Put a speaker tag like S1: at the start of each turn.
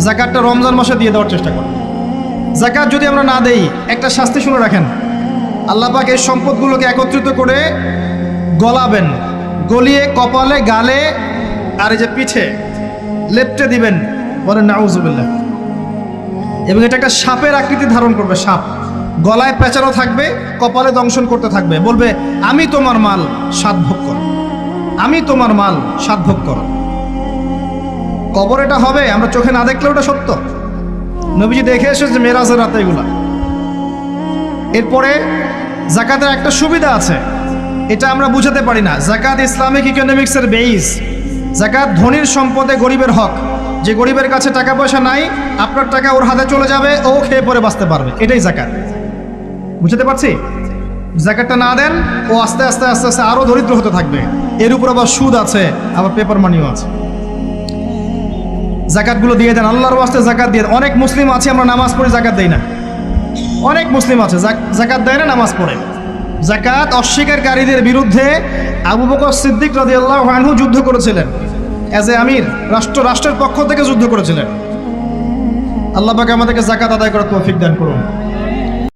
S1: জাকাতটা রমজান মাসে দিয়ে দেওয়ার চেষ্টা করবেন। জাকাত যদি আমরা না দেই, একটা শাস্তি শুনে রাখেন, আল্লাহ পাক এই সম্পদগুলোকে একত্রিত করে গলাবেন, গলিয়ে কপালে, গালে আর এই যে পিঠে লেপটে দিবেন, বলেন নাউজুবিল্লাহ। এবং এটা একটা সাপের আকৃতি ধারণ করবে, সাপ গলায় পেঁচানো থাকবে, কপালে দংশন করতে থাকবে, বলবে আমি তোমার মাল সাত ভোগ করো, আমি তোমার মাল সাত ভোগ করো। কবর এটা হবে, আমরা চোখে না দেখলেও ওটা সত্য। নবীজি দেখে এসেছে মেরাজের রাতে এগুলা। এরপরে জাকাতের একটা সুবিধা আছে, এটা আমরা বুঝাতে পারি না। জাকাত ইসলামিক ইকোনমিক্সের বেইস। জাকাত ধনীর সম্পদে গরিবের হক। যে গরিবের কাছে টাকা পয়সা নাই, আপনার টাকা ওর হাতে চলে যাবে, ও খেয়ে পরে বাঁচতে পারবে, এটাই জাকাত। বুঝতে পারছি? জাকাতটা না দেন, ও আস্তে আস্তে আস্তে আস্তে আরও দরিদ্র হতে থাকবে। এর উপর আবার সুদ আছে, আবার পেপার মানিও আছে। জাকাতগুলো দিয়ে দেন, আল্লাহর ওয়াস্তে জাকাত দিয়ে দেন। অনেক মুসলিম আছে আমরা নামাজ পড়ি, জাকাত দেই না। অনেক মুসলিম আছে জাকাত দেয় না, নামাজ পড়ে। জাকাত অস্বীকারীদের বিরুদ্ধে আবু বকর সিদ্দিক রাদিয়াল্লাহু আনহু যুদ্ধ করেছিলেন। অ্যাজ এ আমির, রাষ্ট্রের পক্ষ থেকে যুদ্ধ করেছিলেন। আল্লাহ পাক আমাদেরকে জাকাত আদায় করার তৌফিক দান করুন।